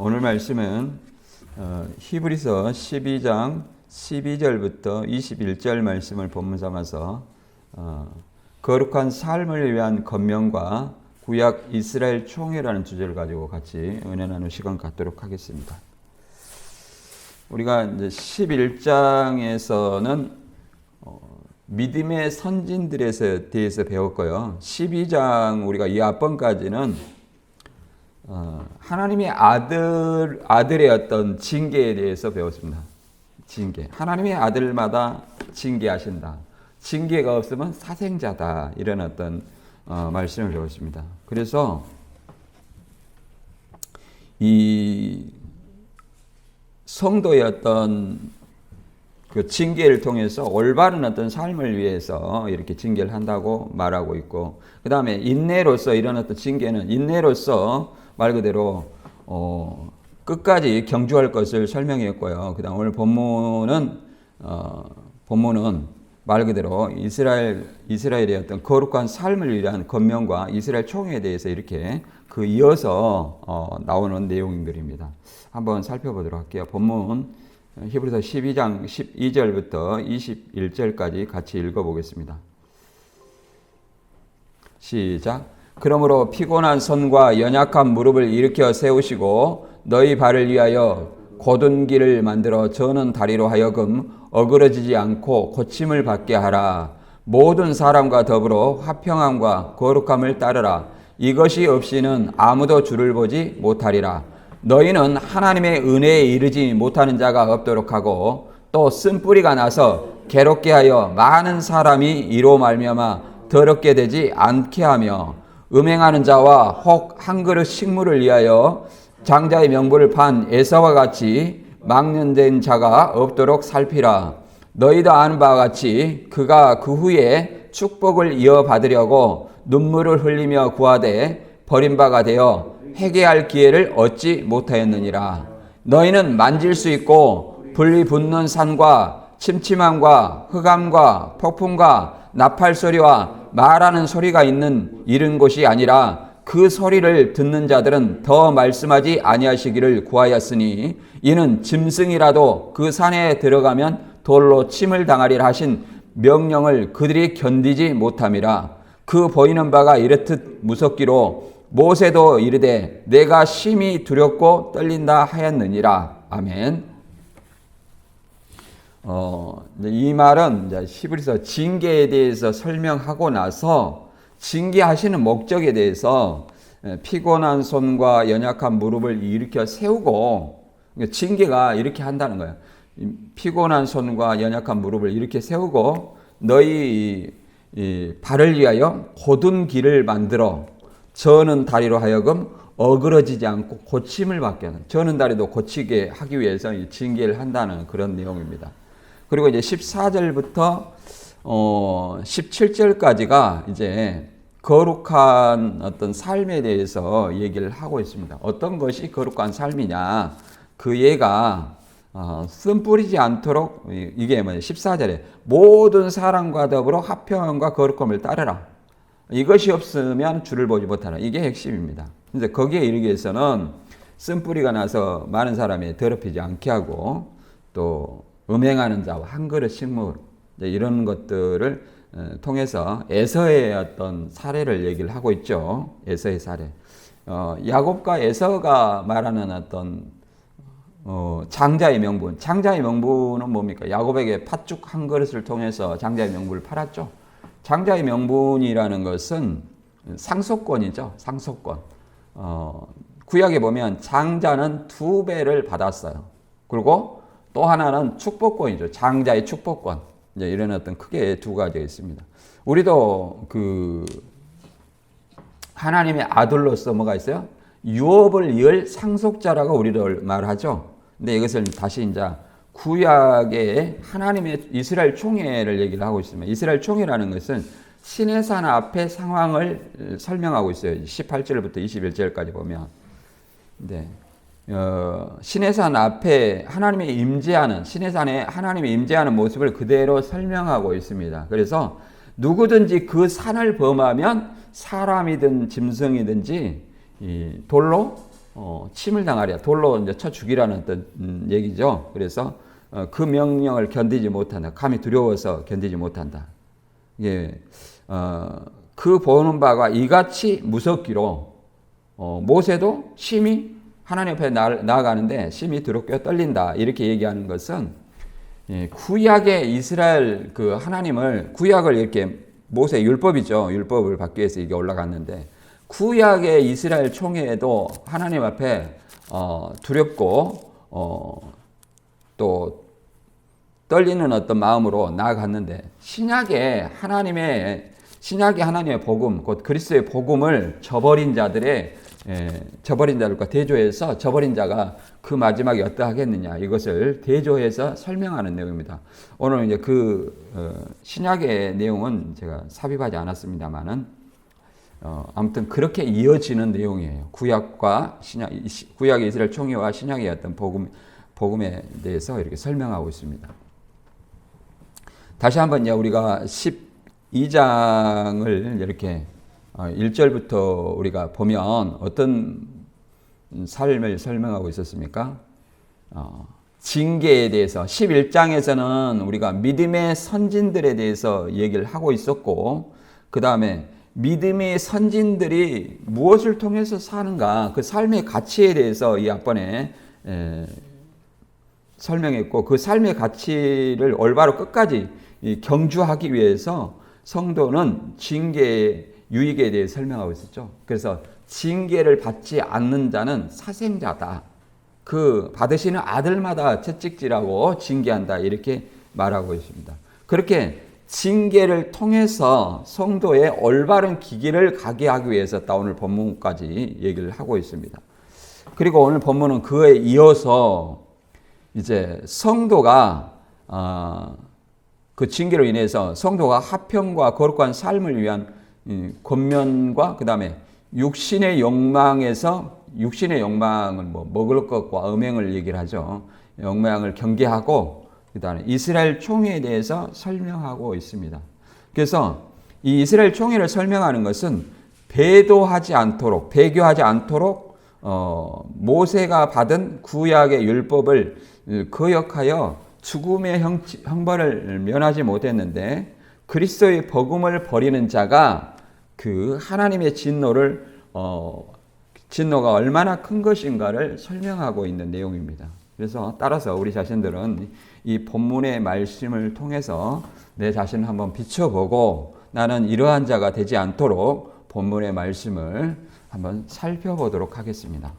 오늘 말씀은 히브리서 12장 12절부터 21절 말씀을 본문 삼아서 거룩한 삶을 위한 권면과 구약 이스라엘 총회라는 주제를 가지고 같이 은혜 나누는 시간 갖도록 하겠습니다. 우리가 이제 11장에서는 믿음의 선진들에 대해서 배웠고요. 12장 우리가 이 앞번까지는 하나님의 아들의 어떤 징계에 대해서 배웠습니다. 징계. 하나님의 아들마다 징계하신다. 징계가 없으면 사생자다. 이런 어떤 말씀을 배웠습니다. 그래서 이 성도의 어떤 그 징계를 통해서 올바른 어떤 삶을 위해서 이렇게 징계를 한다고 말하고 있고, 그 다음에 인내로서 이런 어떤 징계는 인내로서 말 그대로 끝까지 경주할 것을 설명했고요. 그 다음 오늘 본문은 말 그대로 이스라엘의 어떤 거룩한 삶을 위한 권면과 이스라엘 총회에 대해서 이렇게 이어서 나오는 내용들입니다. 한번 살펴보도록 할게요. 본문 히브리서 12장 12절부터 21절까지 같이 읽어보겠습니다. 시작. 그러므로 피곤한 손과 연약한 무릎을 일으켜 세우시고 너희 발을 위하여 곧은 길을 만들어 저는 다리로 하여금 어그러지지 않고 고침을 받게 하라. 모든 사람과 더불어 화평함과 거룩함을 따르라. 이것이 없이는 아무도 주를 보지 못하리라. 너희는 하나님의 은혜에 이르지 못하는 자가 없도록 하고 또 쓴뿌리가 나서 괴롭게 하여 많은 사람이 이로 말미암아 더럽게 되지 않게 하며 음행하는 자와 혹 한 그릇 식물을 위하여 장자의 명분을 판 에사와 같이 망령된 자가 없도록 살피라. 너희도 아는 바와 같이 그가 그 후에 축복을 이어받으려고 눈물을 흘리며 구하되 버린 바가 되어 회개할 기회를 얻지 못하였느니라. 너희는 만질 수 있고 불이 붙는 산과 침침함과 흑암과 폭풍과 나팔 소리와 말하는 소리가 있는 이른 곳이 아니라 그 소리를 듣는 자들은 더 말씀하지 아니하시기를 구하였으니 이는 짐승이라도 그 산에 들어가면 돌로 침을 당하리라 하신 명령을 그들이 견디지 못함이라. 그 보이는 바가 이렇듯 무섭기로 모세도 이르되 내가 심히 두렵고 떨린다 하였느니라. 아멘. 이 말은 이제 히브리서 징계에 대해서 설명하고 나서 징계하시는 목적에 대해서 피곤한 손과 연약한 무릎을 일으켜 세우고, 징계가 이렇게 한다는 거예요. 피곤한 손과 연약한 무릎을 이렇게 세우고 너희 발을 위하여 곧은 길을 만들어 저는 다리로 하여금 어그러지지 않고 고침을 받게 하는, 저는 다리도 고치게 하기 위해서 징계를 한다는 그런 내용입니다. 그리고 이제 14절부터 17절까지가 이제 거룩한 어떤 삶에 대해서 얘기를 하고 있습니다. 어떤 것이 거룩한 삶이냐? 그 예가 쓴뿌리지 않도록, 이게 뭐냐? 14절에 모든 사람과 더불어 화평함과 거룩함을 따르라. 이것이 없으면 주를 보지 못하라. 이게 핵심입니다. 근데 거기에 이르기 위해서는 쓴뿌리가 나서 많은 사람이 더럽히지 않게 하고, 또 음행하는 자와 한 그릇 식물, 이런 것들을 통해서 에서의 어떤 사례를 얘기를 하고 있죠. 에서의 사례. 야곱과 에서가 말하는 어떤 장자의 명분. 장자의 명분은 뭡니까? 야곱에게 팥죽 한 그릇을 통해서 장자의 명분을 팔았죠. 장자의 명분이라는 것은 상속권이죠. 상속권. 구약에 보면 장자는 2배를 받았어요. 그리고 또 하나는 축복권이죠. 장자의 축복권. 이제 이런 어떤 크게 두 가지가 있습니다. 우리도 하나님의 아들로서 뭐가 있어요? 유업을 이을 상속자라고 우리를 말하죠. 근데 이것을 다시 이제 구약의 하나님의 이스라엘 총회를 얘기를 하고 있습니다. 이스라엘 총회라는 것은 시내산 앞의 상황을 설명하고 있어요. 18절부터 21절까지 보면. 네. 시내산 앞에 하나님의 임재하는, 시내산에 하나님의 임재하는 모습을 그대로 설명하고 있습니다. 그래서 누구든지 그 산을 범하면 사람이든 짐승이든지 돌로 침을 당하랴. 돌로 이제 쳐 죽이라는 어떤 얘기죠. 그래서 그 명령을 견디지 못한다. 감히 두려워서 견디지 못한다. 예, 그 보는 바가 이같이 무섭기로 모세도 심히 하나님 앞에 나아가는데 심히 두렵게 떨린다. 이렇게 얘기하는 것은 구약의 이스라엘 그 하나님을 구약을 이렇게 모세 율법이죠. 율법을 받기 위해서 이게 올라갔는데 구약의 이스라엘 총회에도 하나님 앞에 두렵고 또 떨리는 어떤 마음으로 나아갔는데 신약의 하나님의 복음, 곧 그리스도의 복음을 저버린 자들과 대조해서 저버린 자가 그 마지막에 어떠하겠느냐 이것을 대조해서 설명하는 내용입니다. 오늘 이제 그 신약의 내용은 제가 삽입하지 않았습니다만은 아무튼 그렇게 이어지는 내용이에요. 구약의 이스라엘 총회와 신약의 어떤 복음에 대해서 이렇게 설명하고 있습니다. 다시 한번 우리가 12장을 이렇게 1절부터 우리가 보면 어떤 삶을 설명하고 있었습니까? 징계에 대해서 11장에서는 우리가 믿음의 선진들에 대해서 얘기를 하고 있었고 그 다음에 믿음의 선진들이 무엇을 통해서 사는가 그 삶의 가치에 대해서 이 앞번에 설명했고 그 삶의 가치를 올바로 끝까지 경주하기 위해서 성도는 징계의 유익에 대해 설명하고 있었죠. 그래서 징계를 받지 않는 자는 사생자다. 그 받으시는 아들마다 채찍질하고 징계한다. 이렇게 말하고 있습니다. 그렇게 징계를 통해서 성도의 올바른 기길을 가게 하기 위해서 오늘 본문까지 얘기를 하고 있습니다. 그리고 오늘 본문은 그에 이어서 이제 성도가 그 징계로 인해서 성도가 화평과 거룩한 삶을 위한 권면과 그 다음에 육신의 욕망은 먹을 것과 음행을 얘기를 하죠. 욕망을 경계하고 그 다음에 이스라엘 총회에 대해서 설명하고 있습니다. 그래서 이 이스라엘 총회를 설명하는 것은 배교하지 않도록 모세가 받은 구약의 율법을 거역하여 죽음의 형벌을 면하지 못했는데 그리스도의 복음을 버리는 자가 그 하나님의 진노가 얼마나 큰 것인가를 설명하고 있는 내용입니다. 그래서 따라서 우리 자신들은 이 본문의 말씀을 통해서 내 자신을 한번 비춰보고 나는 이러한 자가 되지 않도록 본문의 말씀을 한번 살펴보도록 하겠습니다.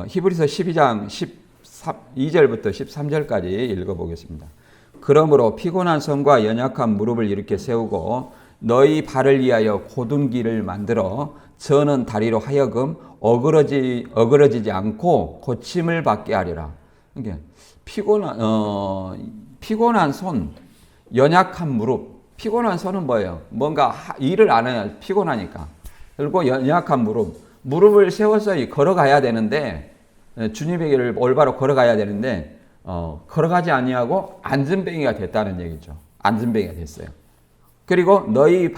히브리서 12장 12절부터 13절까지 읽어보겠습니다. 그러므로 피곤한 손과 연약한 무릎을 일으켜 세우고 너희 발을 위하여 곧은 길을 만들어 저는 다리로 하여금 어그러지지 않고 고침을 받게 하리라. 그러니까 피곤한 손, 연약한 무릎. 피곤한 손은 뭐예요? 뭔가 일을 안 해야 피곤하니까. 그리고 연약한 무릎을 세워서 걸어가야 되는데 주님의 길을 올바로 걸어가야 되는데 걸어가지 아니하고 앉은뱅이가 됐다는 얘기죠. 앉은뱅이가 됐어요. 그리고 너희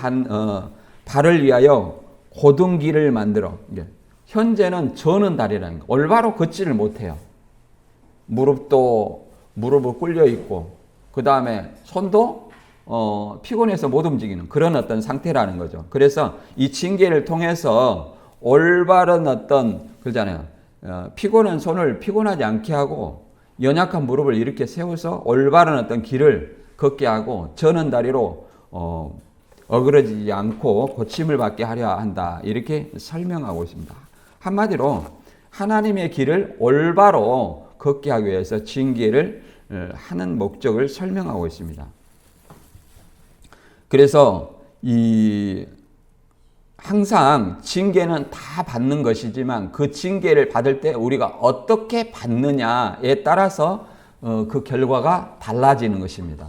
발을 위하여 곧은 길을 만들어. 현재는 저는 다리라는 거. 올바로 걷지를 못해요. 무릎을 꿇려 있고 그 다음에 손도 피곤해서 못 움직이는 그런 어떤 상태라는 거죠. 그래서 이 징계를 통해서 올바른 어떤 그러잖아요. 피곤한 손을 피곤하지 않게 하고 연약한 무릎을 이렇게 세워서 올바른 어떤 길을 걷게 하고 저는 다리로 어그러지지 않고 고침을 받게 하려 한다. 이렇게 설명하고 있습니다. 한마디로 하나님의 길을 올바로 걷게 하기 위해서 징계를 하는 목적을 설명하고 있습니다. 그래서 항상 징계는 다 받는 것이지만 그 징계를 받을 때 우리가 어떻게 받느냐에 따라서 그 결과가 달라지는 것입니다.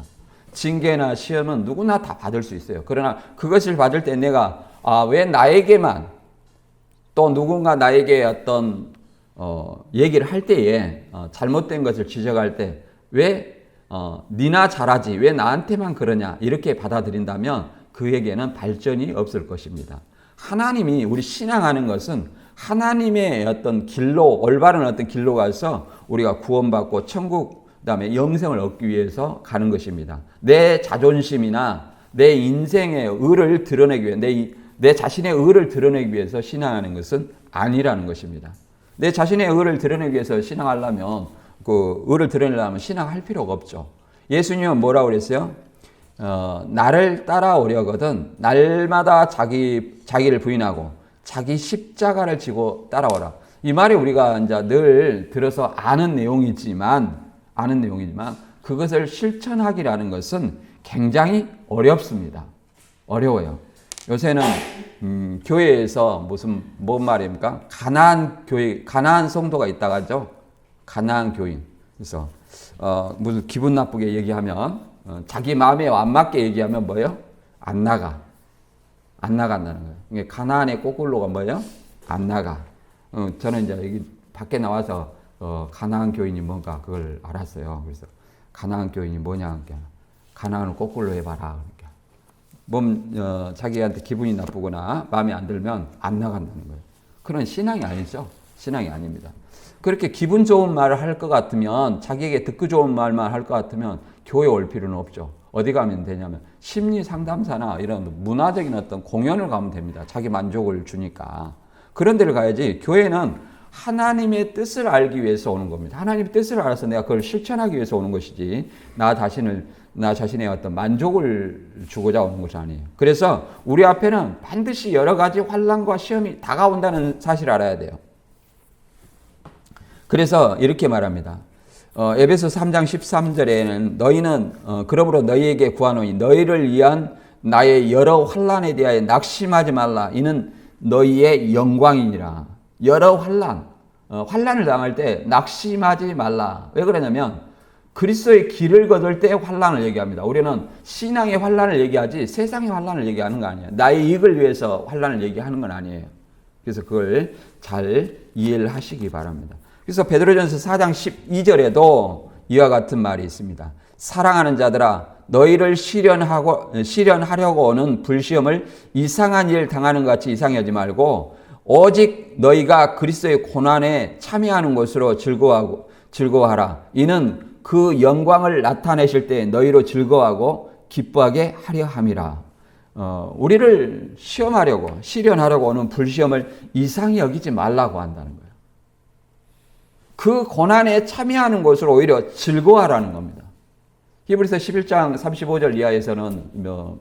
징계나 시험은 누구나 다 받을 수 있어요. 그러나 그것을 받을 때 내가 왜 나에게만 또 누군가 나에게 어떤 얘기를 할 때에 잘못된 것을 지적할 때 왜 니나 잘하지 왜 나한테만 그러냐 이렇게 받아들인다면 그에게는 발전이 없을 것입니다. 하나님이 우리 신앙하는 것은 하나님의 어떤 길로, 올바른 어떤 길로 가서 우리가 구원받고 천국, 그다음에 영생을 얻기 위해서 가는 것입니다. 내 자존심이나 내 인생의 의를 드러내기 위해, 내 자신의 의를 드러내기 위해서 신앙하는 것은 아니라는 것입니다. 내 자신의 의를 드러내기 위해서 신앙하려면, 그 의를 드러내려면 신앙할 필요가 없죠. 예수님은 뭐라고 그랬어요? 나를 따라오려거든 날마다 자기를 부인하고 자기 십자가를 지고 따라오라. 이 말이 우리가 이제 늘 들어서 아는 내용이지만 그것을 실천하기라는 것은 굉장히 어렵습니다. 어려워요. 요새는 교회에서 뭔 말입니까? 가난한 성도가 있다고 하죠. 가난한 교인. 그래서 무슨 기분 나쁘게 얘기하면 자기 마음에 안 맞게 얘기하면 뭐예요? 안 나간다는 거예요. 이게 가나안의 거꾸로가 뭐예요? 안 나가. 저는 이제 여기 밖에 나와서 가나안 교인이 뭔가 그걸 알았어요. 그래서 가나안 교인이 뭐냐? 가나안을 거꾸로 해봐라. 자기한테 기분이 나쁘거나 마음에 안 들면 안 나간다는 거예요. 그런 신앙이 아니죠. 신앙이 아닙니다. 그렇게 기분 좋은 말을 할 것 같으면, 자기에게 듣기 좋은 말만 할 것 같으면 교회 올 필요는 없죠. 어디 가면 되냐면 심리 상담사나 이런 문화적인 어떤 공연을 가면 됩니다. 자기 만족을 주니까. 그런 데를 가야지. 교회는 하나님의 뜻을 알기 위해서 오는 겁니다. 하나님의 뜻을 알아서 내가 그걸 실천하기 위해서 오는 것이지, 나 자신의 어떤 만족을 주고자 오는 것이 아니에요. 그래서 우리 앞에는 반드시 여러 가지 환난과 시험이 다가온다는 사실을 알아야 돼요. 그래서 이렇게 말합니다. 에베소 3장 13절에는 너희는 그러므로 너희에게 구하노니 너희를 위한 나의 여러 환난에 대하여 낙심하지 말라. 이는 너희의 영광이니라. 여러 환난을 당할 때 낙심하지 말라. 왜 그러냐면 그리스도의 길을 거둘 때 환난을 얘기합니다. 우리는 신앙의 환난을 얘기하지 세상의 환난을 얘기하는 거 아니에요. 나의 이익을 위해서 환난을 얘기하는 건 아니에요. 그래서 그걸 잘 이해를 하시기 바랍니다. 그래서 베드로전서 4장 12절에도 이와 같은 말이 있습니다. 사랑하는 자들아 너희를 시련하려고 오는 불시험을 이상한 일 당하는 것 같이 이상하지 말고 오직 너희가 그리스도의 고난에 참여하는 것으로 즐거워하라. 이는 그 영광을 나타내실 때 너희로 즐거워하고 기뻐하게 하려 함이라. 우리를 시련하려고 오는 불시험을 이상히 여기지 말라고 한다는 거예요. 그 고난에 참여하는 것으로 오히려 즐거워하라는 겁니다. 히브리서 11장 35절 이하에서는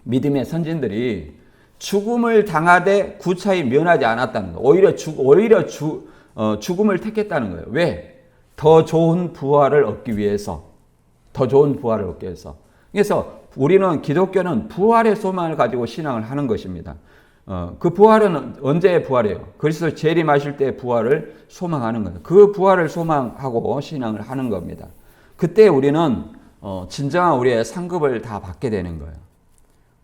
믿음의 선진들이 죽음을 당하되 구차히 면하지 않았다는 거예요. 오히려 죽음을 택했다는 거예요. 왜? 더 좋은 부활을 얻기 위해서. 그래서 우리는 기독교는 부활의 소망을 가지고 신앙을 하는 것입니다. 그 부활은 언제의 부활이에요? 그리스도 재림하실 때 부활을 소망하는 거예요. 그 부활을 소망하고 신앙을 하는 겁니다. 그때 우리는 진정한 우리의 상급을 다 받게 되는 거예요.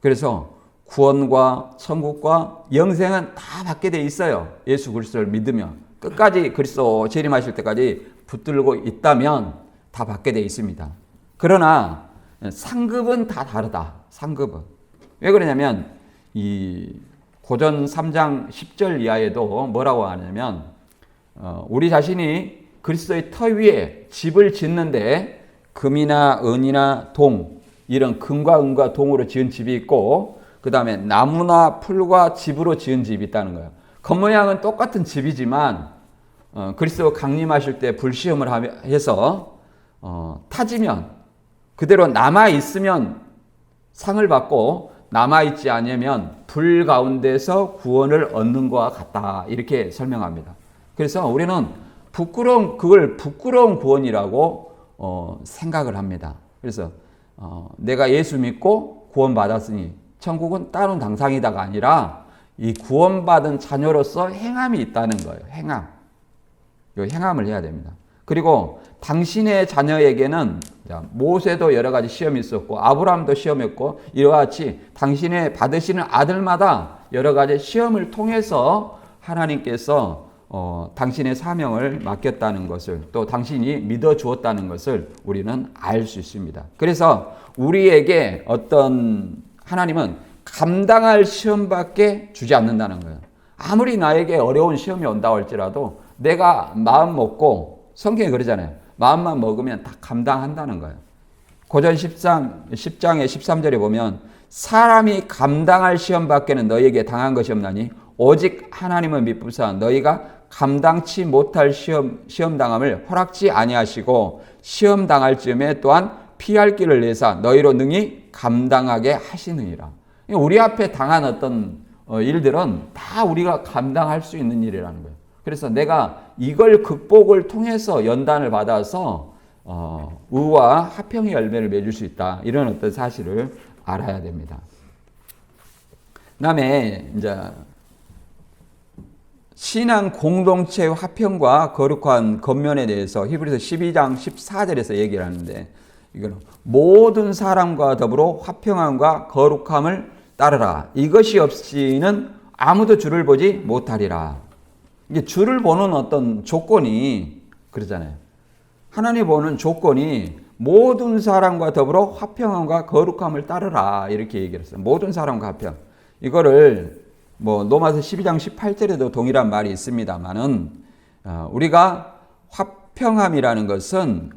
그래서 구원과 천국과 영생은 다 받게 돼 있어요. 예수 그리스도를 믿으면 끝까지 그리스도 재림하실 때까지 붙들고 있다면 다 받게 돼 있습니다. 그러나 상급은 다 다르다. 상급은 왜 그러냐면 이 고전 3장 10절 이하에도 뭐라고 하냐면 우리 자신이 그리스도의 터 위에 집을 짓는데 금이나 은이나 동, 이런 금과 은과 동으로 지은 집이 있고 그 다음에 나무나 풀과 집으로 지은 집이 있다는 거예요. 겉모양은 똑같은 집이지만 그리스도 강림하실 때 불시험을 해서 타지면 그대로 남아있으면 상을 받고 남아있지 않으면 불 가운데서 구원을 얻는 것과 같다. 이렇게 설명합니다. 그래서 우리는 그걸 부끄러운 구원이라고 생각을 합니다. 그래서 내가 예수 믿고 구원받았으니 천국은 따로 당상이다가 아니라 이 구원받은 자녀로서 행함이 있다는 거예요. 행함을 해야 됩니다. 그리고 당신의 자녀에게는 모세도 여러 가지 시험이 있었고 아브라함도 시험했고 이와 같이 당신의 받으시는 아들마다 여러 가지 시험을 통해서 하나님께서 당신의 사명을 맡겼다는 것을 또 당신이 믿어 주었다는 것을 우리는 알 수 있습니다. 그래서 우리에게 하나님은 감당할 시험밖에 주지 않는다는 거예요. 아무리 나에게 어려운 시험이 온다고 할지라도 내가 마음 먹고, 성경에 그러잖아요. 마음만 먹으면 다 감당한다는 거예요. 고전 10장의 13절에 보면 사람이 감당할 시험밖에는 너희에게 당한 것이 없나니 오직 하나님은 미쁘사 너희가 감당치 못할 시험당함을 허락지 아니하시고 시험당할 즈음에 또한 피할 길을 내사 너희로 능히 감당하게 하시느니라. 우리 앞에 당한 어떤 일들은 다 우리가 감당할 수 있는 일이라는 거예요. 그래서 내가 이걸 극복을 통해서 연단을 받아서 의와 화평의 열매를 맺을 수 있다. 이런 어떤 사실을 알아야 됩니다. 그다음에 이제 신앙 공동체의 화평과 거룩한 겉면에 대해서 히브리서 12장 14절에서 얘기를 하는데, 이거는 모든 사람과 더불어 화평함과 거룩함을 따르라. 이것이 없이는 아무도 주를 보지 못하리라. 이게 주를 보는 어떤 조건이 그러잖아요. 하나님 보는 조건이 모든 사람과 더불어 화평함과 거룩함을 따르라. 이렇게 얘기를 했어요. 모든 사람과 화평. 이거를 로마서 12장 18절에도 동일한 말이 있습니다만은, 우리가 화평함이라는 것은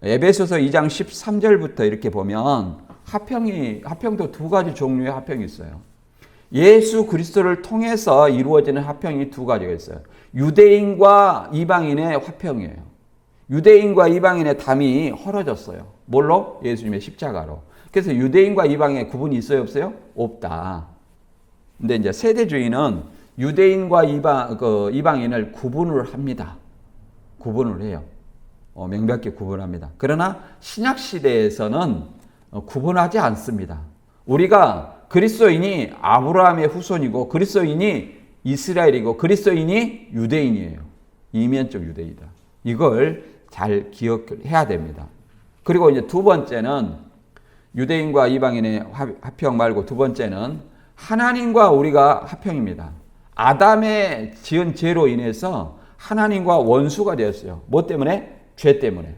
에베소서 2장 13절부터 이렇게 보면 화평도 두 가지 종류의 화평이 있어요. 예수 그리스도를 통해서 이루어지는 화평이 두 가지가 있어요. 유대인과 이방인의 화평이에요. 유대인과 이방인의 담이 헐어졌어요. 뭘로? 예수님의 십자가로. 그래서 유대인과 이방인의 구분이 있어요, 없어요? 없다. 근데 이제 세대주의는 유대인과 이방인을 구분을 합니다. 구분을 해요. 명백히 구분합니다. 그러나 신약 시대에서는 구분하지 않습니다. 우리가 그리스도인이 아브라함의 후손이고 그리스도인이 이스라엘이고 그리스도인이 유대인이에요. 이면적 유대이다. 이걸 잘 기억해야 됩니다. 그리고 이제 두 번째는 유대인과 이방인의 화평 말고 두 번째는 하나님과 우리가 화평입니다. 아담의 지은 죄로 인해서 하나님과 원수가 되었어요. 뭐 때문에? 죄 때문에.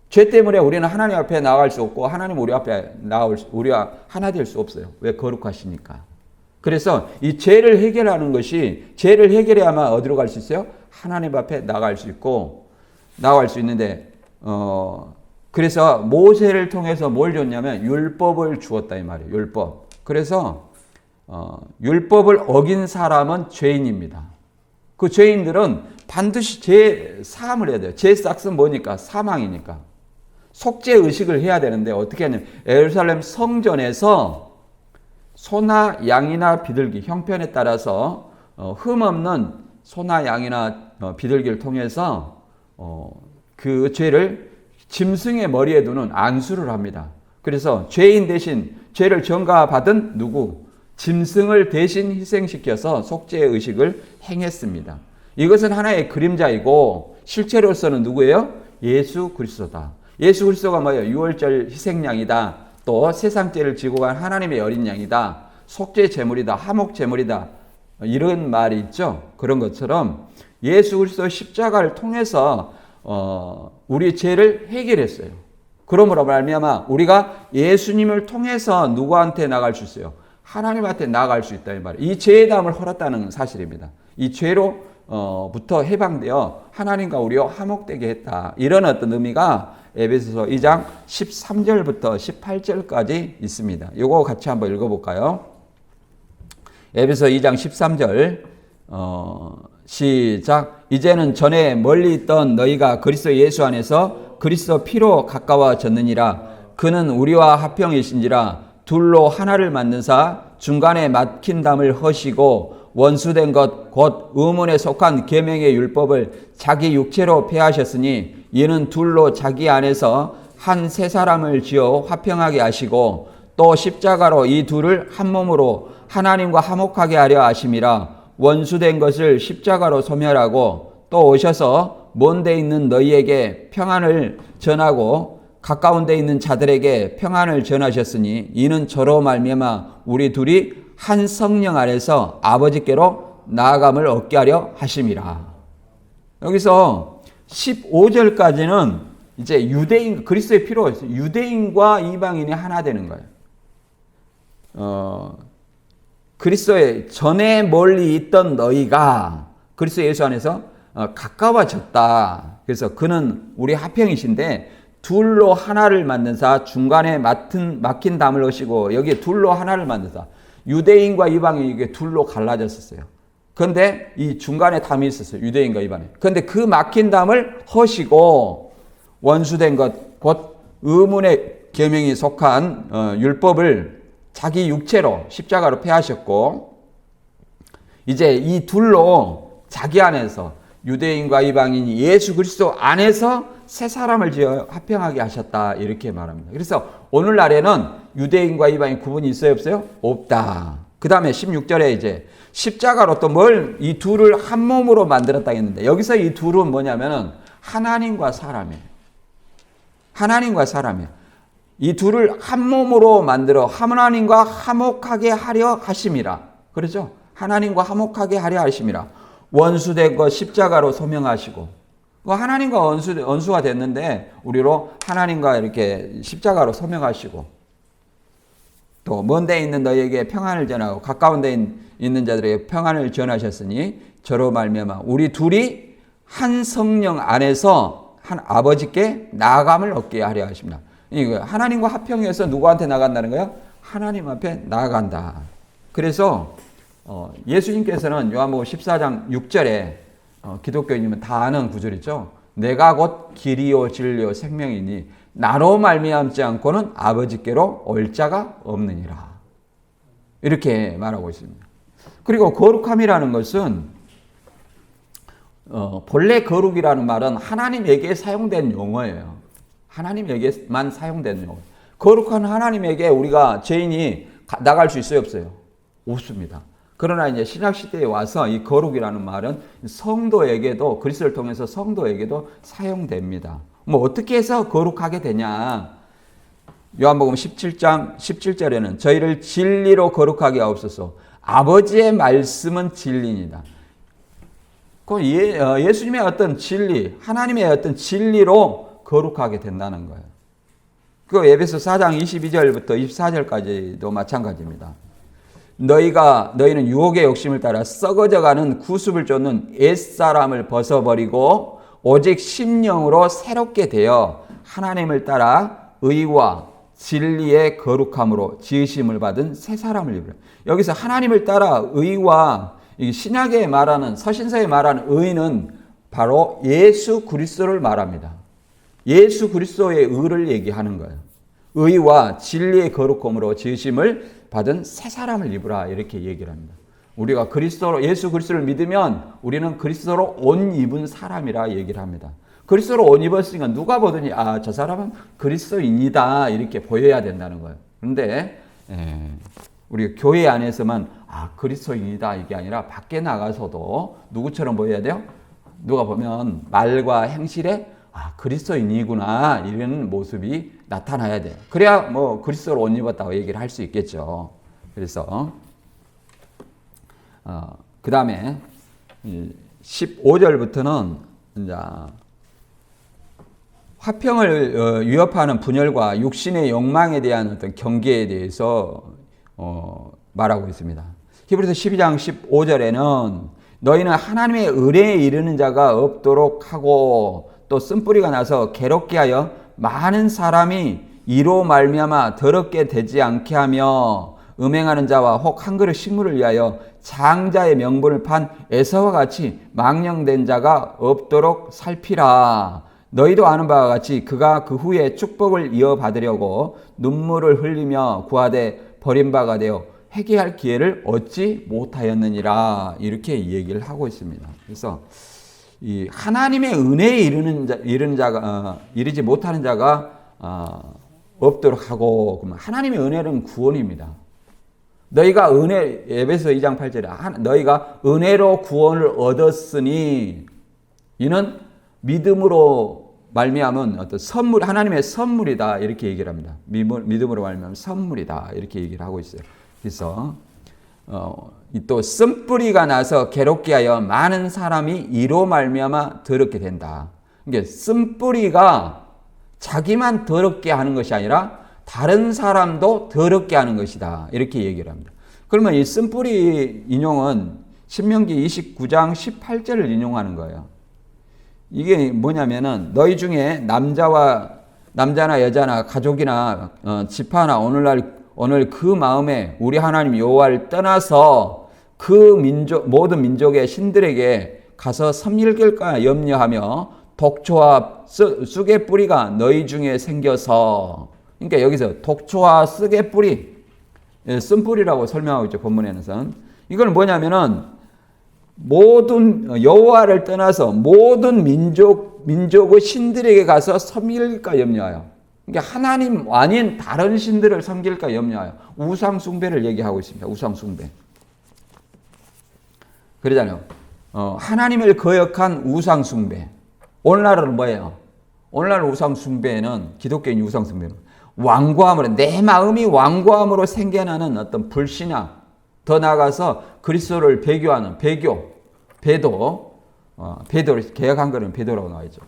죄 때문에 우리는 하나님 앞에 나아갈 수 없고 하나님 우리 앞에 우리와 하나 될 수 없어요. 왜? 거룩하시니까. 그래서 이 죄를 해결하는 것이, 죄를 해결해야만 어디로 갈 수 있어요? 하나님 앞에 나아갈 수 있는데, 그래서 모세를 통해서 뭘 줬냐면 율법을 주었다 이 말이에요. 율법. 그래서 율법을 어긴 사람은 죄인입니다. 그 죄인들은 반드시 죄 사함을 해야 돼요. 죄 싹은 뭐니까? 사망이니까. 속죄 의식을 해야 되는데 어떻게 하냐면 예루살렘 성전에서 소나 양이나 비둘기, 형편에 따라서 흠없는 소나 양이나 비둘기를 통해서 그 죄를 짐승의 머리에 두는 안수를 합니다. 그래서 죄인 대신 죄를 전가받은 누구? 짐승을 대신 희생시켜서 속죄의 의식을 행했습니다. 이것은 하나의 그림자이고 실체로서는 누구예요? 예수 그리스도다. 예수 그리스도가 뭐예요? 유월절 희생양이다. 또 세상 죄를 지고 간 하나님의 어린 양이다. 속죄 제물이다. 화목 제물이다. 이런 말이 있죠. 그런 것처럼 예수 그리스도 십자가를 통해서 우리 죄를 해결했어요. 그러므로 말미암아 우리가 예수님을 통해서 누구한테 나갈 수 있어요? 하나님한테 나아갈 수 있다 이 말이에요. 이 죄의 담을 헐었다는 사실입니다. 이 죄로부터 해방되어 하나님과 우리와 화목되게 했다. 이런 어떤 의미가 에베소서 2장 13절부터 18절까지 있습니다. 이거 같이 한번 읽어볼까요? 에베소서 2장 13절 시작. 이제는 전에 멀리 있던 너희가 그리스도 예수 안에서 그리스도 피로 가까워졌느니라. 그는 우리와 화평이신지라. 둘로 하나를 만드사 중간에 막힌 담을 허시고 원수된 것 곧 의문에 속한 계명의 율법을 자기 육체로 폐하셨으니 이는 둘로 자기 안에서 한 새 사람을 지어 화평하게 하시고 또 십자가로 이 둘을 한 몸으로 하나님과 화목하게 하려 하심이라. 원수된 것을 십자가로 소멸하고 또 오셔서 먼 데 있는 너희에게 평안을 전하고 가까운 데 있는 자들에게 평안을 전하셨으니 이는 저로 말미암아 우리 둘이 한 성령 안에서 아버지께로 나아감을 얻게 하려 하심이라. 여기서 15절까지는 이제 유대인, 그리스도의 피로 유대인과 이방인이 하나 되는 거예요. 그리스도의 전에 멀리 있던 너희가 그리스도 예수 안에서 가까워졌다. 그래서 그는 우리 화평이신데 둘로 하나를 만든사 중간에 막힌 담을 하시고 여기에 둘로 하나를 만든사 유대인과 이방인이 이게 둘로 갈라졌었어요. 그런데 이 중간에 담이 있었어요. 유대인과 이방인. 그런데 그 막힌 담을 허시고 원수된 것 곧 의문의 계명이 속한 율법을 자기 육체로 십자가로 폐하셨고 이제 이 둘로 자기 안에서 유대인과 이방인이 예수 그리스도 안에서 새 사람을 지어 화평하게 하셨다 이렇게 말합니다. 그래서 오늘날에는 유대인과 이방인 구분이 있어요 없어요? 없다. 그 다음에 16절에 이제 십자가로 또 이 둘을 한 몸으로 만들었다 했는데 여기서 이 둘은 뭐냐면은 하나님과 사람이에요. 하나님과 사람이에요. 이 둘을 한 몸으로 만들어 하나님과 화목하게 하려 하심이라. 그렇죠? 하나님과 화목하게 하려 하심이라. 원수된 것 십자가로 소명하시고 하나님과 원수가 됐는데 우리로 하나님과 이렇게 십자가로 소명하시고 또 먼 데 있는 너희에게 평안을 전하고 가까운 데 있는 자들에게 평안을 전하셨으니 저로 말미암아 우리 둘이 한 성령 안에서 한 아버지께 나아감을 얻게 하려 하십니다. 하나님과 화평해서 누구한테 나간다는 거예요? 하나님 앞에 나아간다. 그래서 예수님께서는 요한복음 14장 6절에 기독교인이면 다 아는 구절이죠. 내가 곧 길이요 진리요 생명이니 나로 말미암지 않고는 아버지께로 올 자가 없느니라. 이렇게 말하고 있습니다. 그리고 거룩함이라는 것은 본래 거룩이라는 말은 하나님에게 사용된 용어예요. 하나님에게만 사용된 용어. 거룩한 하나님에게 우리가 죄인이 나갈 수 있어요 없어요? 없습니다. 그러나 이제 신약시대에 와서 이 거룩이라는 말은 성도에게도 그리스도를 통해서 성도에게도 사용됩니다. 뭐 어떻게 해서 거룩하게 되냐? 요한복음 17장 17절에는 저희를 진리로 거룩하게 하옵소서. 아버지의 말씀은 진리입니다. 예수님의 어떤 진리, 하나님의 어떤 진리로 거룩하게 된다는 거예요. 그 에베소 4장 22절부터 24절까지도 마찬가지입니다. 너희는 유혹의 욕심을 따라 썩어져가는 구습을 쫓는 옛사람을 벗어버리고 오직 심령으로 새롭게 되어 하나님을 따라 의와 진리의 거룩함으로 지으심을 받은 새 사람을 입으라. 여기서 하나님을 따라 의와 신약에 말하는 서신서에 말하는 의는 바로 예수 그리스도를 말합니다. 예수 그리스도의 의를 얘기하는 거예요. 의와 진리의 거룩함으로 지으심을 받은 새 사람을 입으라 이렇게 얘기를 합니다. 우리가 예수 그리스도를 믿으면 우리는 그리스도로 옷 입은 사람이라 얘기를 합니다. 그리스도로 옷 입었으니까 누가 보더니 저 사람은 그리스도인이다 이렇게 보여야 된다는 거예요. 그런데 우리 교회 안에서만 그리스도인이다 이게 아니라 밖에 나가서도 누구처럼 보여야 돼요? 누가 보면 말과 행실에 그리스도인이구나 이런 모습이 나타나야 돼요. 그래야 뭐 그리스도로 옷 입었다고 얘기를 할 수 있겠죠. 그래서 그 다음에 15절부터는 이제 화평을 위협하는 분열과 육신의 욕망에 대한 어떤 경계에 대해서 말하고 있습니다. 히브리서 12장 15절에는 너희는 하나님의 은혜에 이르는 자가 없도록 하고 또 쓴뿌리가 나서 괴롭게 하여 많은 사람이 이로 말미암아 더럽게 되지 않게 하며 음행하는 자와 혹 한 그릇 식물을 위하여 장자의 명분을 판 에사와 같이 망령된 자가 없도록 살피라. 너희도 아는 바와 같이 그가 그 후에 축복을 이어받으려고 눈물을 흘리며 구하되 버림바가 되어 회개할 기회를 얻지 못하였느니라 이렇게 얘기를 하고 있습니다. 그래서 이 하나님의 은혜에 이르지 못하는 자가 없도록 하고, 그러면 하나님의 은혜는 구원입니다. 너희가 에베소 2장 8절에 너희가 은혜로 구원을 얻었으니 이는 믿음으로 말미암은 어떤 선물, 하나님의 선물이다 이렇게 얘기를 합니다. 믿음으로 말미암은 선물이다 이렇게 얘기를 하고 있어요. 그래서 또 쓴뿌리가 나서 괴롭게 하여 많은 사람이 이로 말미암아 더럽게 된다. 이게 쓴뿌리가 자기만 더럽게 하는 것이 아니라 다른 사람도 더럽게 하는 것이다. 이렇게 얘기를 합니다. 그러면 이 쓴뿌리 인용은 신명기 29장 18절을 인용하는 거예요. 이게 뭐냐면은 너희 중에 남자나 여자나 가족이나 지파나 오늘 그 마음에 우리 하나님 여호와를 떠나서 그 모든 민족의 신들에게 가서 섬길까 염려하며 독초와 쑥의 뿌리가 너희 중에 생겨서, 그러니까 여기서 독초와 쑥의 뿌리, 쓴뿌리라고 설명하고 있죠, 본문에는. 이건 뭐냐면은 모든 여호와를 떠나서 모든 민족의 신들에게 가서 섬길까 염려하여, 그러니까 하나님 아닌 다른 신들을 섬길까 염려하여 우상 숭배를 얘기하고 있습니다. 우상 숭배. 그러잖아요. 하나님을 거역한 우상 숭배. 오늘날은 뭐예요? 오늘날 우상 숭배는, 기독교인 우상 숭배는 완고함으로, 내 마음이 완고함으로 생겨나는 어떤 불신앙, 더 나아가서 그리스도를 배교하는 배도를 개혁한 거는 배도라고 나와 있죠.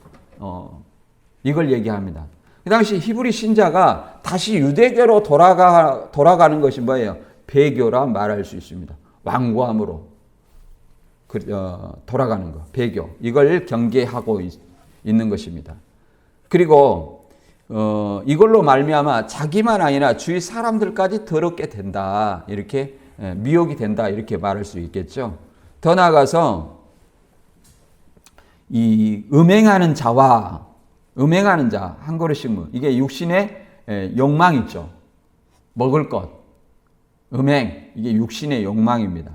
이걸 얘기합니다. 그 당시 히브리 신자가 다시 유대교로 돌아가는 것이 뭐예요? 배교라 말할 수 있습니다. 완고함으로 돌아가는 거, 배교. 이걸 경계하고 있는 것입니다. 그리고 이걸로 말미암아 자기만 아니라 주위 사람들까지 더럽게 된다. 이렇게 미혹이 된다. 이렇게 말할 수 있겠죠. 더 나아가서 이 음행하는 자 한 그릇씩 이게 육신의 욕망 있죠. 먹을 것, 음행, 이게 육신의 욕망입니다.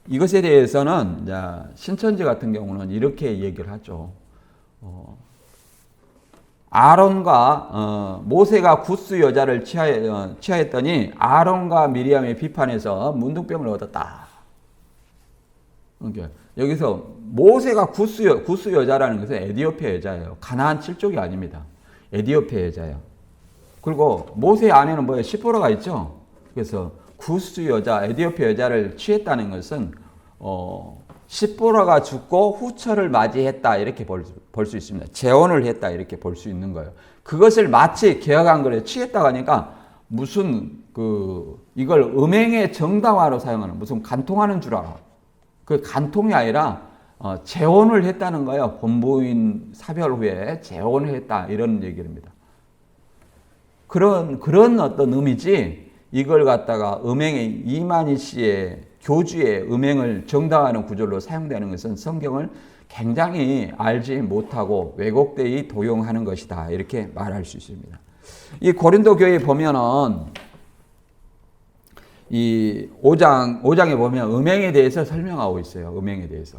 이것에 대해서는 신천지 같은 경우는 이렇게 얘기를 하죠. 아론과 모세가 굿스 여자를 취하였더니 아론과 미리암의 비판에서 문둥병을 얻었다. 그러니까 여기서 모세가 굿스 여자라는 것은 에디오피아 여자예요. 가나안 칠족이 아닙니다. 에디오피아 여자예요. 그리고 모세 안에는 뭐예요? 시포라가 있죠. 그래서 굿스 여자, 에디오피아 여자를 취했다는 것은 시포라가 죽고 후처를 맞이했다 이렇게 볼 수 있습니다. 재혼을 했다 이렇게 볼 수 있는 거예요. 그것을 마치 개혁한 거래 취했다고 하니까 무슨 이걸 음행의 정당화로 사용하는, 무슨 간통하는 줄 알아. 그 간통이 아니라 재혼을 했다는 거예요. 본부인 사별 후에 재혼을 했다 이런 얘기입니다. 그런 어떤 의미지, 이걸 갖다가 음행의 이만희 씨의 교주의 음행을 정당화하는 구절로 사용되는 것은 성경을 굉장히 알지 못하고 왜곡되이 도용하는 것이다. 이렇게 말할 수 있습니다. 이 고린도 교회에 보면은 이 5장에 보면 음행에 대해서 설명하고 있어요. 음행에 대해서.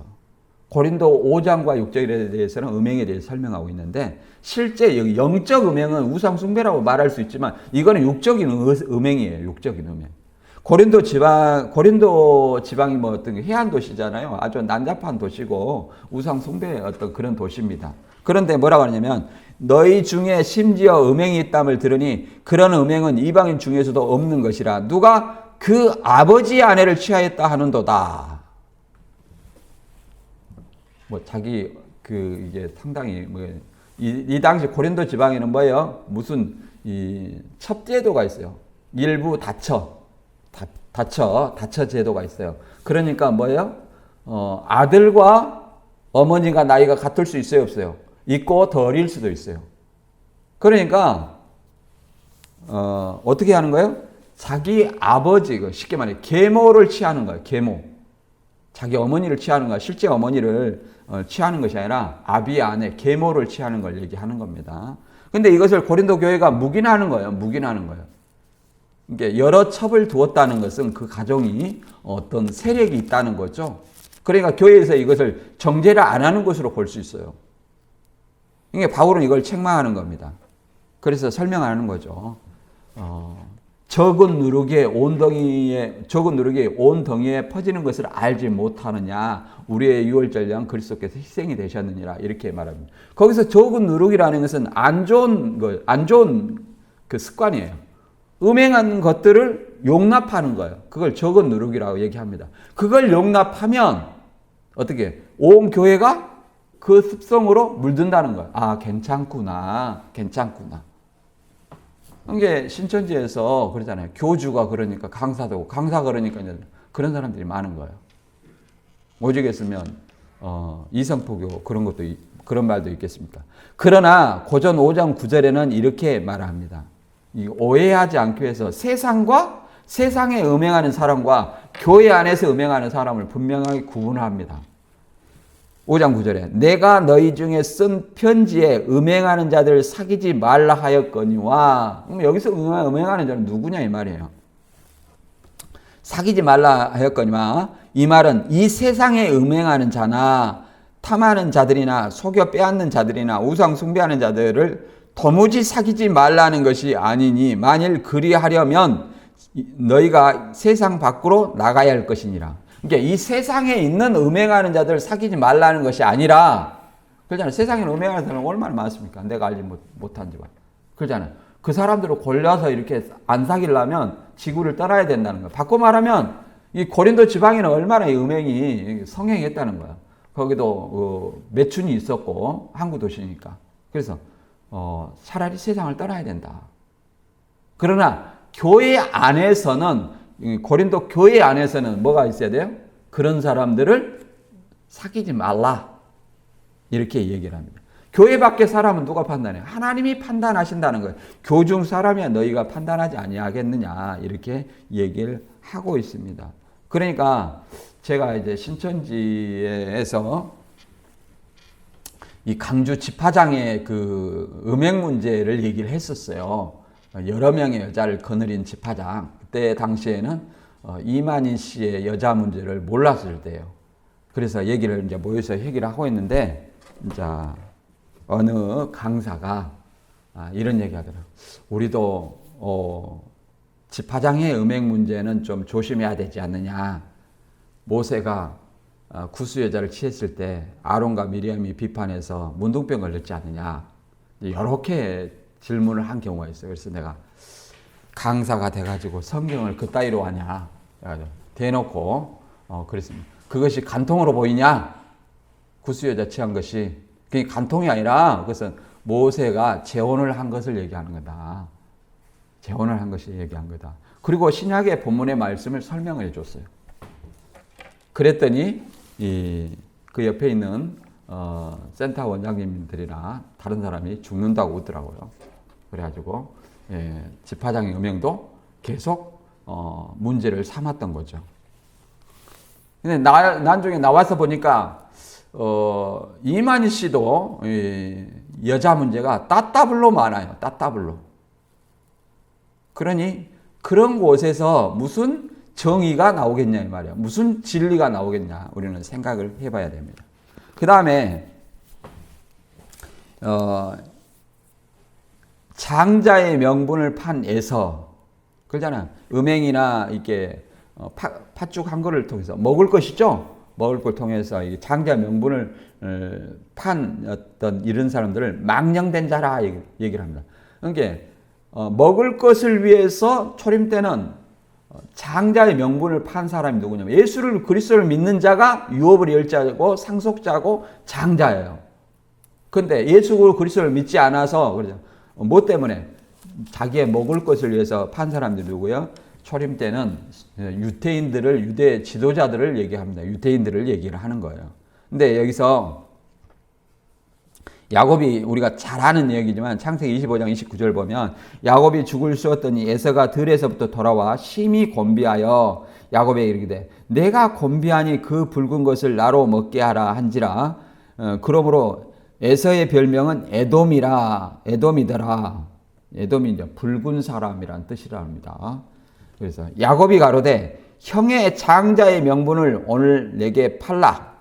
고린도 5장과 6절에 대해서는 음행에 대해서 설명하고 있는데, 실제 영적 음행은 우상 숭배라고 말할 수 있지만 이거는 육적인 음행이에요. 육적인 음행. 고린도 지방이 뭐 어떤 해안 도시잖아요. 아주 난잡한 도시고 우상 숭배의 어떤 그런 도시입니다. 그런데 뭐라고 하냐면 너희 중에 심지어 음행이 있담을 들으니 그런 음행은 이방인 중에서도 없는 것이라 누가 그 아버지의 아내를 취하였다 하는도다. 자기 이게 상당히 이 당시 고린도 지방에는 뭐예요? 무슨 이 첩제도가 있어요. 일부 다처 제도가 있어요. 그러니까 뭐예요? 아들과 어머니가 나이가 같을 수 있어요, 없어요? 있고 더 어릴 수도 있어요. 그러니까 어떻게 하는 거예요? 자기 아버지, 쉽게 말해 계모를 취하는 거예요. 계모. 자기 어머니를 취하는 거야. 실제 어머니를 취하는 것이 아니라 아비의 아내, 계모를 취하는 걸 얘기하는 겁니다. 근데 이것을 고린도 교회가 묵인하는 거예요. 묵인하는 거예요. 그러니까 여러 첩을 두었다는 것은 그 가정이 어떤 세력이 있다는 거죠. 그러니까 교회에서 이것을 정죄를 안 하는 것으로 볼 수 있어요. 그러니까 바울은 이걸 책망하는 겁니다. 그래서 설명하는 거죠. 적은 누룩이 온 덩이에 퍼지는 것을 알지 못하느냐. 우리의 유월절량 그리스도께서 희생이 되셨느니라. 이렇게 말합니다. 거기서 적은 누룩이라는 것은 안 좋은 그 습관이에요. 음행한 것들을 용납하는 거예요. 그걸 적은 누룩이라고 얘기합니다. 그걸 용납하면 어떻게 온 교회가 그 습성으로 물든다는 거예요. 아, 괜찮구나. 이게 신천지에서 그러잖아요. 교주가 그러니까 강사도, 강사가 그러니까 이제 그런 사람들이 많은 거예요. 오직했으면 이성포교 그런 말도 있겠습니까? 그러나 고전 5장 9절에는 이렇게 말합니다. 오해하지 않기 위해서 세상에 음행하는 사람과 교회 안에서 음행하는 사람을 분명하게 구분합니다. 5장 9절에 내가 너희 중에 쓴 편지에 음행하는 자들을 사귀지 말라 하였거니와, 여기서 음행하는 자는 누구냐 이 말이에요. 사귀지 말라 하였거니와, 이 말은 이 세상에 음행하는 자나 탐하는 자들이나 속여 빼앗는 자들이나 우상 숭배하는 자들을 도무지 사귀지 말라는 것이 아니니, 만일 그리하려면 너희가 세상 밖으로 나가야 할 것이니라. 그러니까 이 세상에 있는 음행하는 자들을 사귀지 말라는 것이 아니라, 그러잖아요. 세상에 음행하는 사람은 얼마나 많습니까? 내가 알지 못한지만. 그러잖아요. 그 사람들을 골라서 이렇게 안 사귀려면 지구를 떠나야 된다는 거예요. 바꿔 말하면 이 고린도 지방에는 얼마나 이 음행이 성행했다는 거예요. 거기도 매춘이 있었고 항구 도시니까. 그래서 차라리 세상을 떠나야 된다. 그러나 교회 안에서는, 고린도 교회 안에서는 뭐가 있어야 돼요? 그런 사람들을 사귀지 말라. 이렇게 얘기를 합니다. 교회 밖의 사람은 누가 판단해요? 하나님이 판단하신다는 거예요. 교중 사람이야 너희가 판단하지 아니하겠느냐. 이렇게 얘기를 하고 있습니다. 그러니까 제가 이제 신천지에서 이 강주 집화장의 그 음행 문제를 얘기를 했었어요. 여러 명의 여자를 거느린 집화장. 그때 당시에는 이만희 씨의 여자 문제를 몰랐을 때예요. 그래서 얘기를 이제 모여서 얘기를 하고 있는데, 이제 어느 강사가 이런 얘기 하더라고요. 우리도 집화장의 음행 문제는 좀 조심해야 되지 않느냐. 모세가 구스 여자를 취했을 때 아론과 미리암이 비판해서 문둥병 걸렸지 않느냐. 이렇게 질문을 한 경우가 있어요. 그래서 내가 강사가 돼가지고 성경을 그따위로 하냐 대놓고 그랬습니다. 그것이 간통으로 보이냐? 구스 여자 취한 것이 그게 간통이 아니라 그것은 모세가 재혼을 한 것을 얘기하는 거다. 재혼을 한 것을 얘기한 거다. 그리고 신약의 본문의 말씀을 설명을 해줬어요. 그랬더니 그 옆에 있는 센터 원장님들이나 다른 사람이 죽는다고 웃더라고요. 그래가지고 집화장의 음행도 계속 문제를 삼았던 거죠. 근데 나중에 나와서 보니까 이만희 씨도 여자 문제가 따따블로 많아요. 따따블로. 그러니 그런 곳에서 무슨 정의가 나오겠냐 이 말이야. 무슨 진리가 나오겠냐 우리는 생각을 해봐야 됩니다. 그 다음에 장자의 명분을 판 에서, 그러잖아요. 음행이나 이렇게 팥죽 한 거를 통해서 먹을 것이죠. 먹을 걸 통해서 장자 명분을 판 어떤 이런 사람들을 망령된 자라 얘기를 합니다. 그러니까 먹을 것을 위해서 초림 때는 장자의 명분을 판 사람이 누구냐면 예수를 그리스도를 믿는 자가 유업을 열자고 상속자고 장자예요. 그런데 예수 그리스도를 믿지 않아서 그러죠. 뭐 때문에? 자기의 먹을 것을 위해서 판 사람들이 누구요? 초림 때는 유대인들을, 유대 지도자들을 얘기합니다. 유대인들을 얘기를 하는 거예요. 근데 여기서 야곱이 우리가 잘 아는 얘기지만 창세기 25장 29절 보면 야곱이 죽을 쏘았더니 에서가 들에서부터 돌아와 심히 곤비하여 야곱에게 이르기되 내가 곤비하니 그 붉은 것을 나로 먹게 하라 한지라. 그러므로 에서의 별명은 에돔이더라. 에돔이 이제 붉은 사람이란 뜻이라 합니다. 그래서 야곱이 가로되 형의 장자의 명분을 오늘 내게 팔라.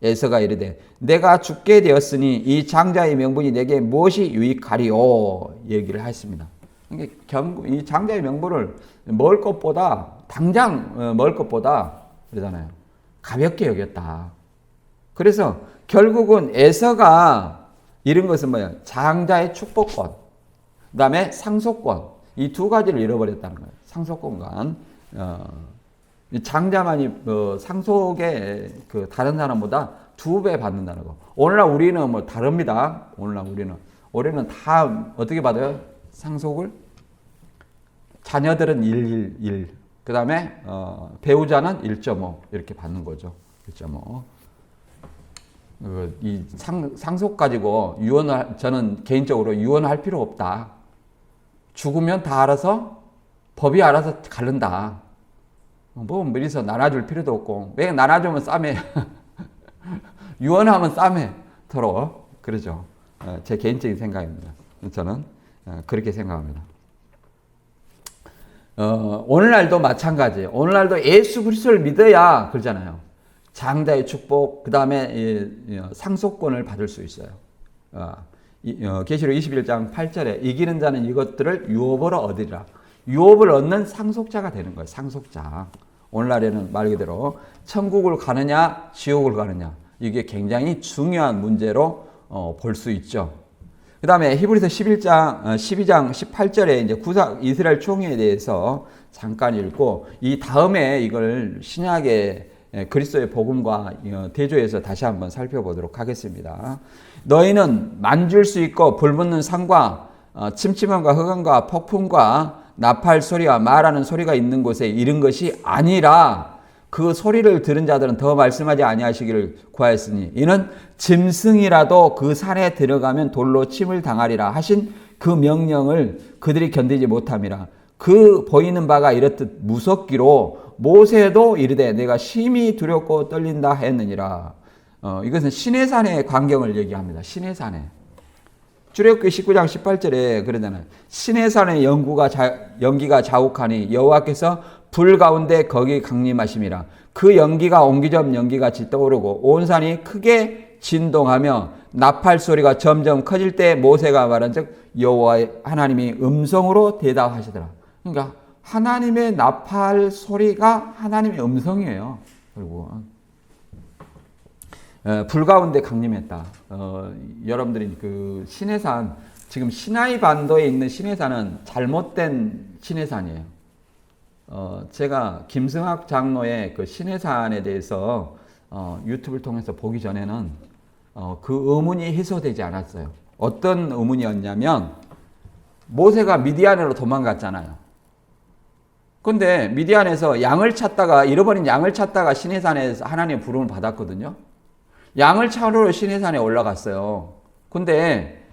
에서가 이르되 내가 죽게 되었으니 이 장자의 명분이 내게 무엇이 유익하리요? 얘기를 했습니다. 그러니까 이 장자의 명분을 먹을 것보다 당장 먹을 것보다 그러잖아요. 가볍게 여겼다. 그래서 결국은 에서가 잃은 것은 뭐예요? 장자의 축복권, 그 다음에 상속권, 이 두 가지를 잃어버렸다는 거예요. 상속권과 이 장자만이 상속에 그 다른 사람보다 2배 받는다는 거. 오늘날 우리는 뭐 다릅니다. 오늘날 우리는 다 어떻게 받아요? 상속을? 자녀들은 1. 그 다음에 배우자는 1.5 이렇게 받는 거죠. 1.5. 이 상속 가지고 저는 개인적으로 유언할 필요 없다. 죽으면 다 알아서 법이 알아서 가른다. 뭐 미리서 나눠줄 필요도 없고 왜 나눠주면 싸매. 유언하면 싸매 서로. 그러죠. 제 개인적인 생각입니다. 저는 그렇게 생각합니다. 오늘날도 마찬가지예요. 오늘날도 예수 그리스도를 믿어야 그러잖아요. 장자의 축복, 그 다음에 상속권을 받을 수 있어요. 계시록 21장 8절에 이기는 자는 이것들을 유업으로 얻으리라. 유업을 얻는 상속자가 되는 거예요. 상속자. 오늘날에는 말 그대로 천국을 가느냐 지옥을 가느냐 이게 굉장히 중요한 문제로 볼 수 있죠. 그 다음에 히브리서 12장 18절에 이제 구약 이스라엘 총회에 대해서 잠깐 읽고 이 다음에 이걸 신약의 그리스도의 복음과 대조해서 다시 한번 살펴보도록 하겠습니다. 너희는 만질 수 있고 불붙는 산과 침침함과 흑암과 폭풍과 나팔 소리와 말하는 소리가 있는 곳에 이른 것이 아니라 그 소리를 들은 자들은 더 말씀하지 아니하시기를 구하였으니 이는 짐승이라도 그 산에 들어가면 돌로 침을 당하리라 하신 그 명령을 그들이 견디지 못함이라. 그 보이는 바가 이렇듯 무섭기로 모세도 이르되 내가 심히 두렵고 떨린다 했느니라. 이것은 시내산의 광경을 얘기합니다. 시내산에. 출애굽기 19장 18절에 그러잖아요. 시내산의 연기가 자욱하니 여호와께서 불 가운데 거기 강림하심이라. 그 연기가 옹기점 연기같이 떠오르고 온 산이 크게 진동하며 나팔 소리가 점점 커질 때 모세가 말한즉 여호와의 하나님이 음성으로 대답하시더라. 그러니까 하나님의 나팔 소리가 하나님의 음성이에요. 그리고 불 가운데 강림했다. 여러분들이 그 시내산, 지금 시나이 반도에 있는 시내산은 잘못된 시내산이에요. 제가 김승학 장로의 그 시내산에 대해서 유튜브를 통해서 보기 전에는 그 의문이 해소되지 않았어요. 어떤 의문이었냐면 모세가 미디안으로 도망갔잖아요. 근데 미디안에서 잃어버린 양을 찾다가 시내산에서 하나님의 부름을 받았거든요. 양을 찾으러 시내산에 올라갔어요. 근데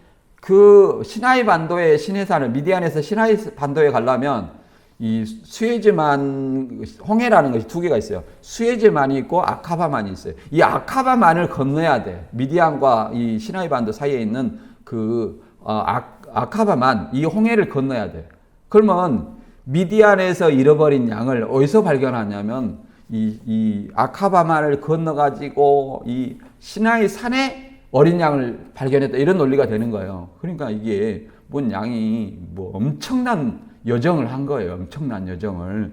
그 시나이 반도의 시내산을 미디안에서 시나이 반도에 가려면 이 수에즈만 홍해라는 것이 2개가 있어요. 수에즈만이 있고 아카바만이 있어요. 이 아카바만을 건너야 돼. 미디안과 이 시나이 반도 사이에 있는 그 아카바만, 이 홍해를 건너야 돼. 그러면 미디안에서 잃어버린 양을 어디서 발견하냐면 이 아카바만을 건너가지고 이 시나이 산에 어린 양을 발견했다. 이런 논리가 되는 거예요. 그러니까 이게 뭔 양이 뭐 엄청난 여정을 한 거예요. 엄청난 여정을.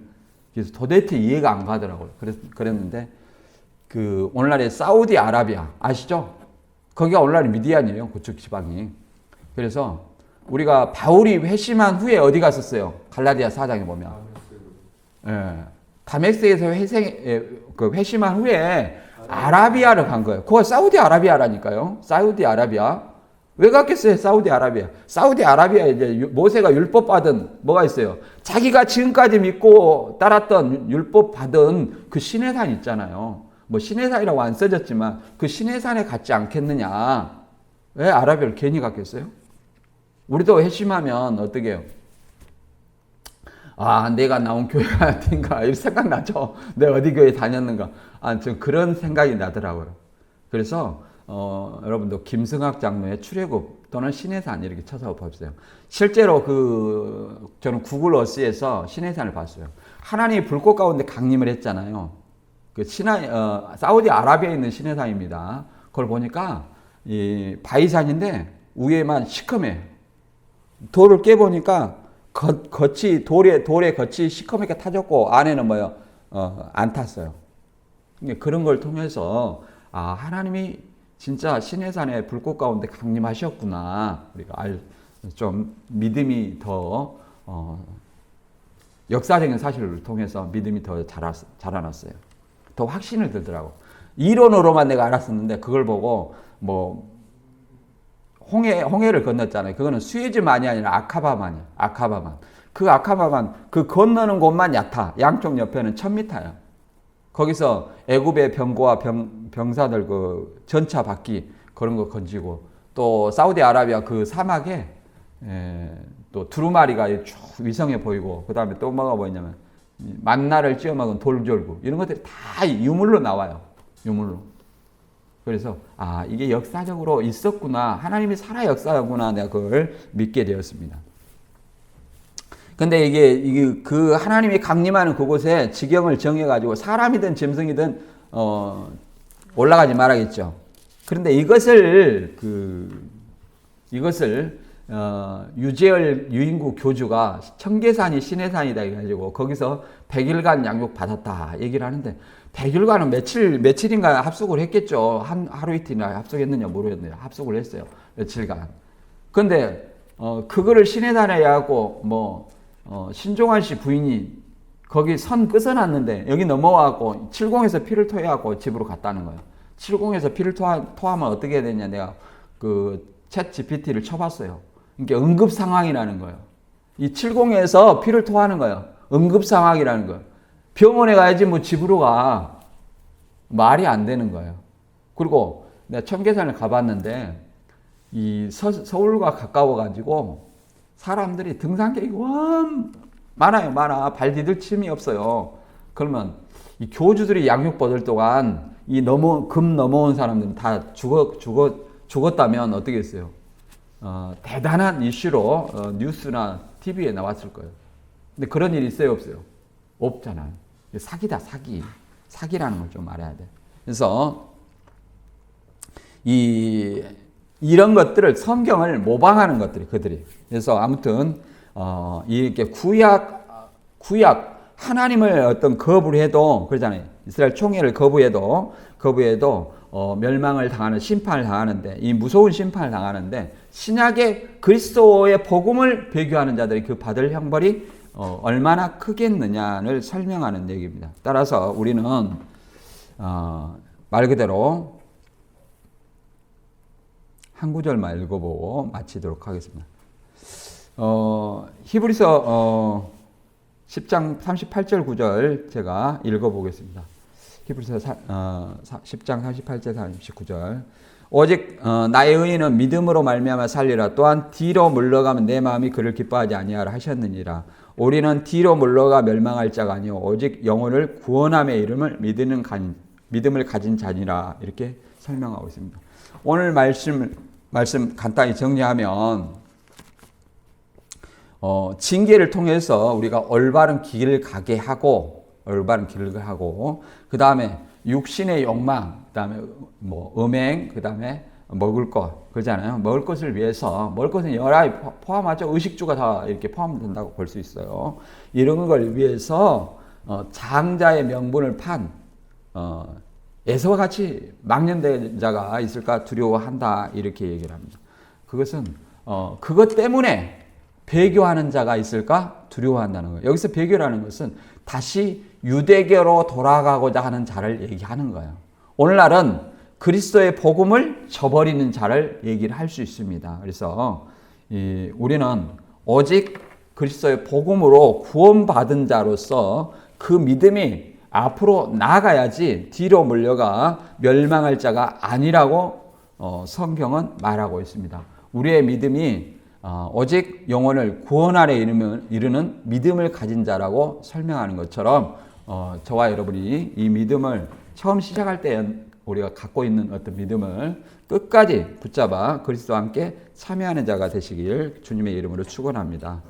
그래서 도대체 이해가 안 가더라고요. 그랬는데 그 오늘날의 사우디아라비아 아시죠? 거기가 오늘날의 미디안이에요. 그쪽 지방이. 그래서 우리가 바울이 회심한 후에 어디 갔었어요? 갈라디아 4장에 보면. 다메섹에서 회심한 후에 아라비아를 간 거예요. 그거 사우디아라비아라니까요. 사우디아라비아. 왜 갔겠어요? 사우디아라비아. 사우디아라비아에 이제 모세가 율법 받은 뭐가 있어요? 자기가 지금까지 믿고 따랐던 율법 받은 그 시내산 있잖아요. 뭐 시내산이라고 안 써졌지만 그 시내산에 갔지 않겠느냐. 왜 아라비아를 괜히 갔겠어요? 우리도 회심하면 어떻게 해요? 아, 내가 나온 교회가 어딘가 이런 생각 나죠. 내가 어디 교회 다녔는가. 좀 그런 생각이 나더라고요. 그래서 여러분도 김승학 장로의 출애굽 또는 시내산 이렇게 찾아보세요. 실제로 저는 구글 어스에서 시내산을 봤어요. 하나님이 불꽃 가운데 강림을 했잖아요. 그 사우디아라비아에 있는 시내산입니다. 그걸 보니까 이 바위산인데 위에만 시커매. 돌을 깨보니까 돌에 겉이 시커멓게 타졌고 안에는 뭐요? 안 탔어요. 그런 걸 통해서 하나님이 진짜 시내산의 불꽃 가운데 강림하셨구나. 우리가 좀 믿음이 더 역사적인 사실을 통해서 믿음이 더 자라났어요. 더 확신을 들더라고. 이론으로만 내가 알았었는데 그걸 보고 뭐 홍해를 건넜잖아요. 그거는 수에즈만이 아니라 아카바만이야. 아카바만. 그 아카바만 그 건너는 곳만 야타. 양쪽 옆에는 1000m야. 거기서 애굽의 병거와 병사들 그 전차 바퀴 그런 거 건지고 또 사우디아라비아 그 사막에 또 두루마리가 쭉 위성해 보이고 그 다음에 또 뭐가 보이냐면 만나를 찧어 먹은 돌졸구 이런 것들이 다 유물로 나와요. 유물로. 그래서 이게 역사적으로 있었구나. 하나님이 살아 역사구나. 내가 그걸 믿게 되었습니다. 근데 이게 그 하나님이 강림하는 그곳에 지경을 정해가지고 사람이든 짐승이든 올라가지 말아야겠죠. 그런데 이것을 유재열 유인구 교주가 청계산이 신해산이다 해가지고 거기서 100일간 양육 받았다 얘기를 하는데 100일간은 며칠인가 합숙을 했겠죠. 하루 이틀이나 합숙했느냐 모르겠는데 합숙을 했어요. 며칠간. 근데 그거를 신해산에 하고 신종환 씨 부인이 거기 선 끄서놨는데 여기 넘어와갖고 70에서 피를 토해갖고 집으로 갔다는 거예요. 70에서 피를 토하면 어떻게 해야 되냐 내가 그 챗 GPT를 쳐봤어요. 그러니까 응급 상황이라는 거예요. 이 70에서 피를 토하는 거예요. 응급 상황이라는 거예요. 병원에 가야지 뭐 집으로 가. 말이 안 되는 거예요. 그리고 내가 청계산을 가봤는데 이 서울과 가까워가지고 사람들이 등산객이 많아. 발 디딜 틈이 없어요. 그러면 이 교주들이 양육 받을 동안 금 넘어온 사람들은 다 죽었다면 어떻게 했어요? 대단한 이슈로 뉴스나 TV에 나왔을 거예요. 근데 그런 일이 있어요, 없어요? 없잖아요. 사기다, 사기. 사기라는 걸 좀 알아야 돼. 그래서 이런 것들을 성경을 모방하는 것들이 그들이. 그래서 아무튼 이렇게 구약 하나님을 어떤 거부를 해도 그러잖아요. 이스라엘 총회를 거부해도 멸망을 당하는 심판을 당하는데 이 무서운 심판을 당하는데 신약의 그리스도의 복음을 배교하는 자들이 그 받을 형벌이 얼마나 크겠느냐를 설명하는 얘기입니다. 따라서 우리는 말 그대로 한 구절만 읽어보고 마치도록 하겠습니다. 히브리서 10장 38절 9절 제가 읽어보겠습니다. 히브리서 10장 38절 39절 오직 나의 의인은 믿음으로 말미암아 살리라. 또한 뒤로 물러가면 내 마음이 그를 기뻐하지 아니하라 하셨느니라. 우리는 뒤로 물러가 멸망할 자가 아니요 오직 영혼을 구원함의 이름을 믿음을 가진 자니라. 이렇게 설명하고 있습니다. 오늘 말씀 간단히 정리하면 징계를 통해서 우리가 올바른 길을 가게 하고 그 다음에 육신의 욕망, 그 다음에 음행, 그 다음에 먹을 것 그러잖아요. 먹을 것을 위해서 먹을 것은 여러 포함하죠. 의식주가 다 이렇게 포함된다고 볼 수 있어요. 이런 걸 위해서 장자의 명분을 판 에서와 같이 망령된 자가 있을까 두려워한다 이렇게 얘기를 합니다. 그것은 그것 때문에 배교하는 자가 있을까 두려워한다는 거예요. 여기서 배교라는 것은 다시 유대교로 돌아가고자 하는 자를 얘기하는 거예요. 오늘날은 그리스도의 복음을 저버리는 자를 얘기를 할 수 있습니다. 그래서 우리는 오직 그리스도의 복음으로 구원받은 자로서 그 믿음이 앞으로 나아가야지 뒤로 물려가 멸망할 자가 아니라고 성경은 말하고 있습니다. 우리의 믿음이 오직 영혼을 구원 아래 이르는 믿음을 가진 자라고 설명하는 것처럼 저와 여러분이 이 믿음을 처음 시작할 때 우리가 갖고 있는 어떤 믿음을 끝까지 붙잡아 그리스도와 함께 참여하는 자가 되시길 주님의 이름으로 축원합니다.